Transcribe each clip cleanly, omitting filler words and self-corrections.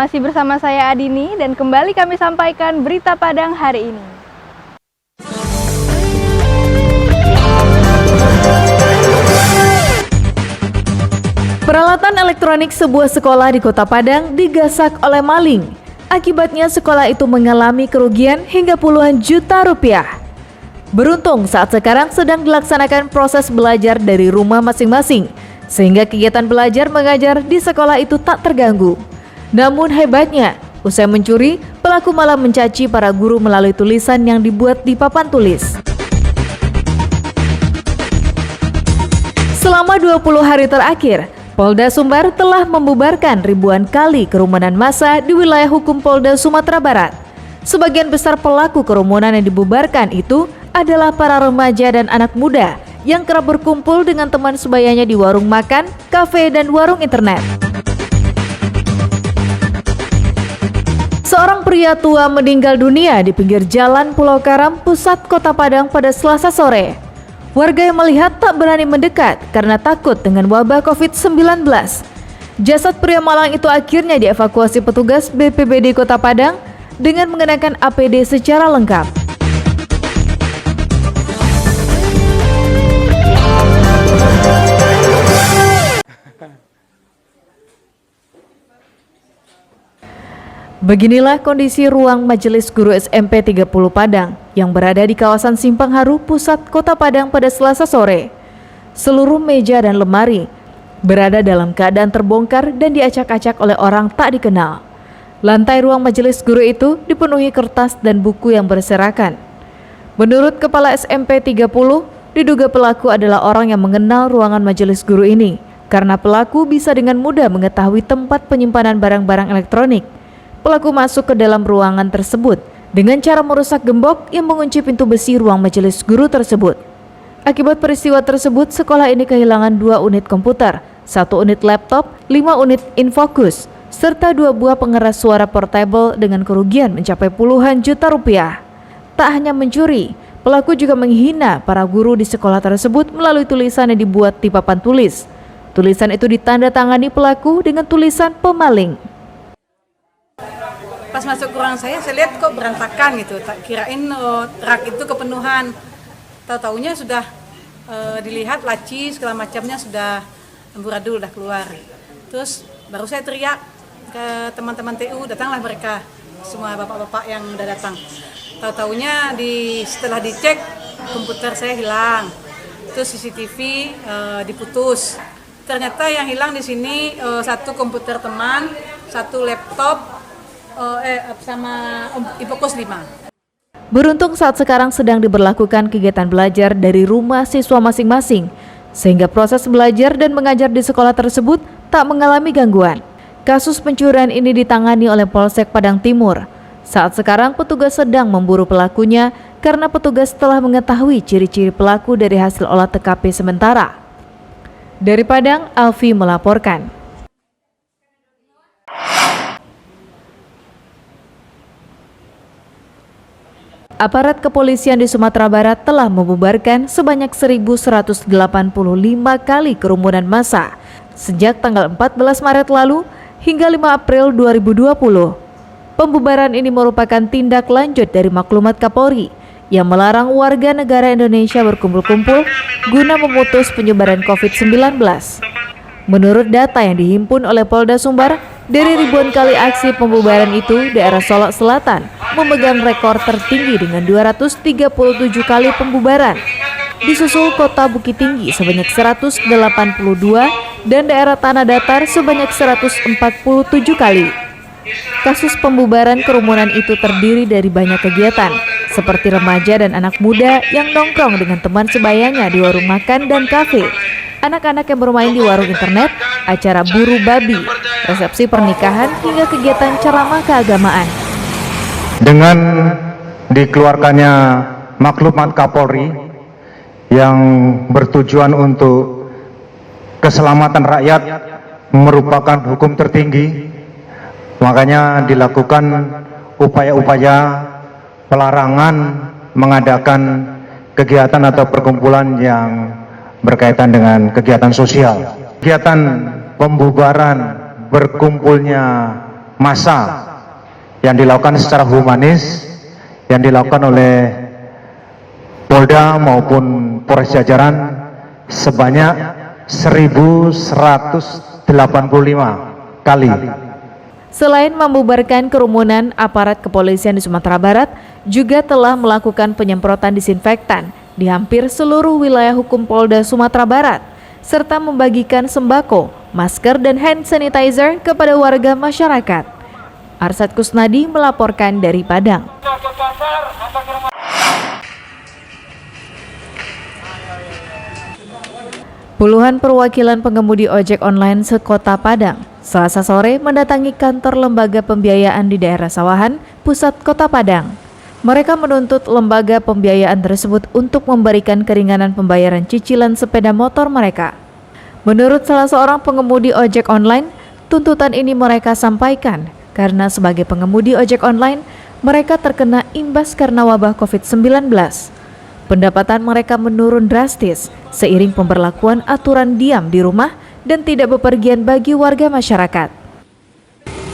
Masih bersama saya Adini dan kembali kami sampaikan berita Padang hari ini. Peralatan elektronik sebuah sekolah di Kota Padang digasak oleh maling. Akibatnya sekolah itu mengalami kerugian hingga puluhan juta rupiah. Beruntung saat sekarang sedang dilaksanakan proses belajar dari rumah masing-masing, sehingga kegiatan belajar mengajar di sekolah itu tak terganggu. Namun hebatnya, usai mencuri, pelaku malah mencaci para guru melalui tulisan yang dibuat di papan tulis. Selama 20 hari terakhir, Polda Sumbar telah membubarkan ribuan kali kerumunan massa di wilayah hukum Polda Sumatera Barat. Sebagian besar pelaku kerumunan yang dibubarkan itu adalah para remaja dan anak muda yang kerap berkumpul dengan teman sebayanya di warung makan, kafe, dan warung internet. Seorang pria tua meninggal dunia di pinggir jalan Pulau Karam, pusat Kota Padang pada Selasa sore. Warga yang melihat tak berani mendekat karena takut dengan wabah COVID-19. Jasad pria malang itu akhirnya dievakuasi petugas BPBD Kota Padang dengan mengenakan APD secara lengkap. Beginilah kondisi ruang Majelis Guru SMP 30 Padang yang berada di kawasan Simpang Haru, pusat Kota Padang pada Selasa sore. Seluruh meja dan lemari berada dalam keadaan terbongkar dan diacak-acak oleh orang tak dikenal. Lantai ruang Majelis Guru itu dipenuhi kertas dan buku yang berserakan. Menurut Kepala SMP 30, diduga pelaku adalah orang yang mengenal ruangan Majelis Guru ini karena pelaku bisa dengan mudah mengetahui tempat penyimpanan barang-barang elektronik. Pelaku masuk ke dalam ruangan tersebut dengan cara merusak gembok yang mengunci pintu besi ruang Majelis Guru tersebut. Akibat peristiwa tersebut, sekolah ini kehilangan 2 unit komputer, 1 unit laptop, 5 unit infocus, serta 2 buah pengeras suara portable dengan kerugian mencapai puluhan juta rupiah. Tak hanya mencuri, pelaku juga menghina para guru di sekolah tersebut melalui tulisan yang dibuat di papan tulis. Tulisan itu ditandatangani pelaku dengan tulisan pemaling. Pas masuk ke ruang saya lihat kok berantakan gitu, tak kirain rak itu kepenuhan. Tahu-taunya sudah dilihat laci segala macamnya sudah amburadul, udah keluar. Terus baru saya teriak ke teman-teman TU, datanglah mereka, semua bapak-bapak yang udah datang. Tahu-taunya setelah dicek komputer saya hilang, terus CCTV diputus. Ternyata yang hilang di sini 1 komputer teman, 1 laptop, sama infocus 5. Beruntung saat sekarang sedang diberlakukan kegiatan belajar dari rumah siswa masing-masing, sehingga proses belajar dan mengajar di sekolah tersebut tak mengalami gangguan. Kasus pencurian ini ditangani oleh Polsek Padang Timur. Saat sekarang petugas sedang memburu pelakunya karena petugas telah mengetahui ciri-ciri pelaku dari hasil olah TKP sementara. Dari Padang, Alfi melaporkan. Aparat kepolisian di Sumatera Barat telah membubarkan sebanyak 1.185 kali kerumunan massa sejak tanggal 14 Maret lalu hingga 5 April 2020. Pembubaran ini merupakan tindak lanjut dari maklumat Kapolri yang melarang warga negara Indonesia berkumpul-kumpul guna memutus penyebaran COVID-19. Menurut data yang dihimpun oleh Polda Sumbar, dari ribuan kali aksi pembubaran itu, daerah Solok Selatan memegang rekor tertinggi dengan 237 kali pembubaran. Disusul Kota Bukit Tinggi sebanyak 182 dan daerah Tanah Datar sebanyak 147 kali. Kasus pembubaran kerumunan itu terdiri dari banyak kegiatan, seperti remaja dan anak muda yang nongkrong dengan teman sebayanya di warung makan dan kafe, anak-anak yang bermain di warung internet, acara buru babi, resepsi pernikahan, hingga kegiatan ceramah keagamaan. Dengan dikeluarkannya maklumat Kapolri yang bertujuan untuk keselamatan rakyat merupakan hukum tertinggi, makanya dilakukan upaya-upaya pelarangan mengadakan kegiatan atau perkumpulan yang berkaitan dengan kegiatan sosial. Kegiatan pembubaran berkumpulnya massa yang dilakukan secara humanis, yang dilakukan oleh Polda maupun Polres jajaran sebanyak 1.185 kali. Selain membubarkan kerumunan, aparat kepolisian di Sumatera Barat juga telah melakukan penyemprotan disinfektan di hampir seluruh wilayah hukum Polda Sumatera Barat, serta membagikan sembako, masker, dan hand sanitizer kepada warga masyarakat. Arsad Kusnadi melaporkan dari Padang. Puluhan perwakilan pengemudi ojek online sekota Padang Selasa sore mendatangi kantor lembaga pembiayaan di daerah Sawahan, pusat kota Padang. Mereka menuntut lembaga pembiayaan tersebut untuk memberikan keringanan pembayaran cicilan sepeda motor mereka. Menurut salah seorang pengemudi ojek online, tuntutan ini mereka sampaikan karena sebagai pengemudi ojek online, mereka terkena imbas karena wabah COVID-19. Pendapatan mereka menurun drastis seiring pemberlakuan aturan diam di rumah dan tidak bepergian bagi warga masyarakat.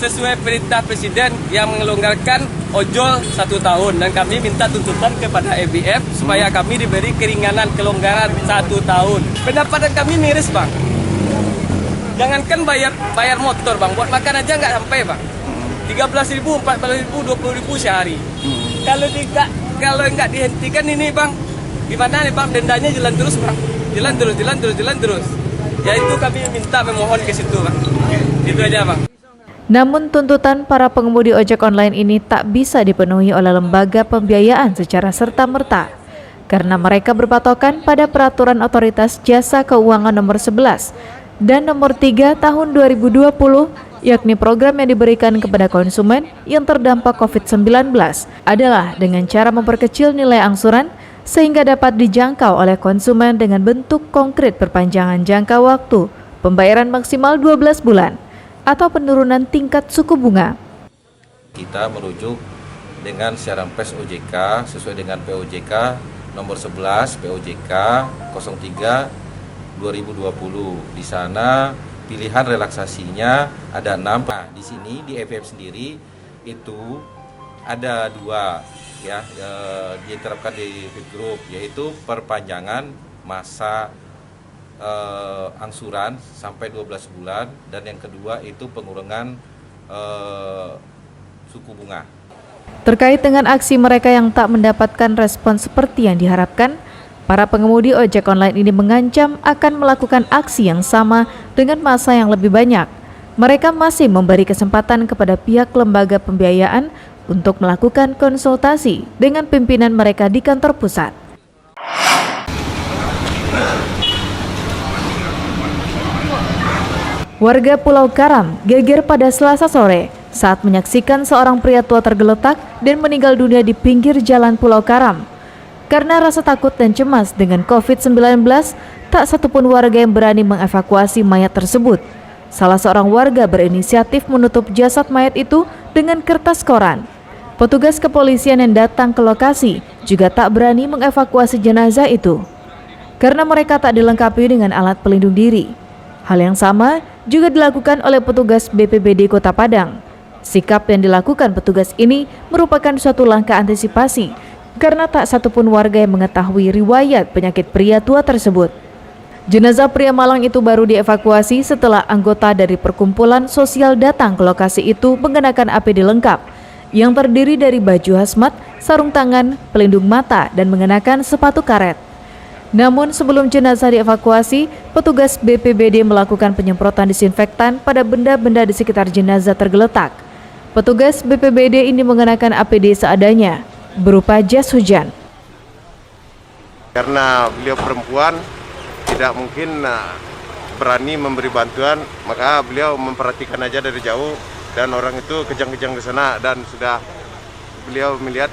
Sesuai perintah Presiden yang melonggarkan ojol 1 tahun, dan kami minta tuntutan kepada EBF supaya kami diberi keringanan kelonggaran 1 tahun. Pendapatan kami miris, Bang. Jangankan bayar motor, Bang, buat makan aja nggak sampai, Bang. 13.000, 14.000, 20.000 sehari. Kalau nggak dihentikan ini, Bang, gimana nih, Bang? Dendanya jalan terus, Bang. Jalan terus. Ya itu kami minta memohon ke situ, Bang. Itu aja, Bang. Namun tuntutan para pengemudi ojek online ini tak bisa dipenuhi oleh lembaga pembiayaan secara serta-merta karena mereka berpatokan pada peraturan Otoritas Jasa Keuangan nomor 11 dan nomor 3 tahun 2020, yakni program yang diberikan kepada konsumen yang terdampak COVID-19 adalah dengan cara memperkecil nilai angsuran sehingga dapat dijangkau oleh konsumen dengan bentuk konkret perpanjangan jangka waktu, pembayaran maksimal 12 bulan, atau penurunan tingkat suku bunga. Kita merujuk dengan siaran pers OJK sesuai dengan POJK nomor 11 POJK 03 2020. Di sana pilihan relaksasinya ada 6. Nah, di sini di EBF sendiri itu ada 2 ya, diterapkan di grup, yaitu perpanjangan masa angsuran sampai 12 bulan, dan yang kedua itu pengurangan suku bunga. Terkait dengan aksi mereka yang tak mendapatkan respon seperti yang diharapkan, para pengemudi ojek online ini mengancam akan melakukan aksi yang sama dengan masa yang lebih banyak. Mereka masih memberi kesempatan kepada pihak lembaga pembiayaan untuk melakukan konsultasi dengan pimpinan mereka di kantor pusat. Warga Pulau Karam geger pada Selasa sore saat menyaksikan seorang pria tua tergeletak dan meninggal dunia di pinggir jalan Pulau Karam. Karena rasa takut dan cemas dengan COVID-19, tak satupun warga yang berani mengevakuasi mayat tersebut. Salah seorang warga berinisiatif menutup jasad mayat itu dengan kertas koran. Petugas kepolisian yang datang ke lokasi juga tak berani mengevakuasi jenazah itu karena mereka tak dilengkapi dengan alat pelindung diri. Hal yang sama juga dilakukan oleh petugas BPBD Kota Padang. Sikap yang dilakukan petugas ini merupakan suatu langkah antisipasi karena tak satupun warga yang mengetahui riwayat penyakit pria tua tersebut. Jenazah pria malang itu baru dievakuasi setelah anggota dari perkumpulan sosial datang ke lokasi itu mengenakan APD lengkap yang terdiri dari baju hazmat, sarung tangan, pelindung mata, dan mengenakan sepatu karet. Namun sebelum jenazah dievakuasi, petugas BPBD melakukan penyemprotan disinfektan pada benda-benda di sekitar jenazah tergeletak. Petugas BPBD ini mengenakan APD seadanya, berupa jas hujan. Karena beliau perempuan, tidak mungkin berani memberi bantuan, maka beliau memperhatikan aja dari jauh, dan orang itu kejang-kejang ke sana dan sudah beliau melihat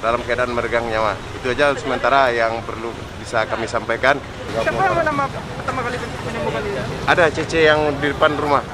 dalam keadaan meregang nyawa. Itu aja sementara yang perlu bisa kami sampaikan. Siapa yang nama pertama kali menemukan ini? Ada Cece yang di depan rumah.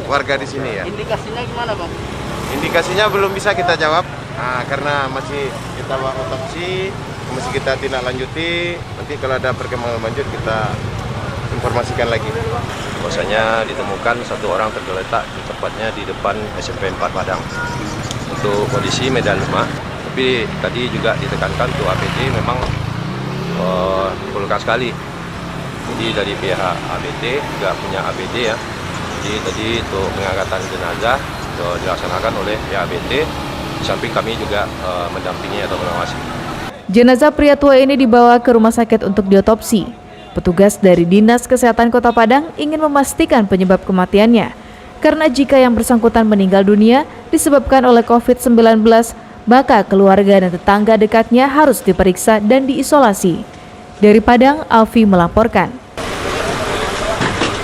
Warga di sini ya. Indikasinya gimana, Bang? Indikasinya belum bisa kita jawab karena masih kita otopsi, masih kita tindak lanjuti. Nanti kalau ada perkembangan lanjut kita informasikan lagi. Bahwasanya ditemukan satu orang tergeletak tepatnya di depan SMP 4 Padang. Untuk kondisi medan lemah, tapi tadi juga ditekankan untuk APD memang diperlukan sekali. Jadi dari pihak ABT juga punya APD ya. Jadi tadi untuk pengangkatan jenazah dilaksanakan oleh pihak ABT. Di samping kami juga mendampingi atau mengawasi. Jenazah pria tua ini dibawa ke rumah sakit untuk diotopsi. Petugas dari Dinas Kesehatan Kota Padang ingin memastikan penyebab kematiannya. Karena jika yang bersangkutan meninggal dunia disebabkan oleh COVID-19, maka keluarga dan tetangga dekatnya harus diperiksa dan diisolasi. Dari Padang, Alfi melaporkan.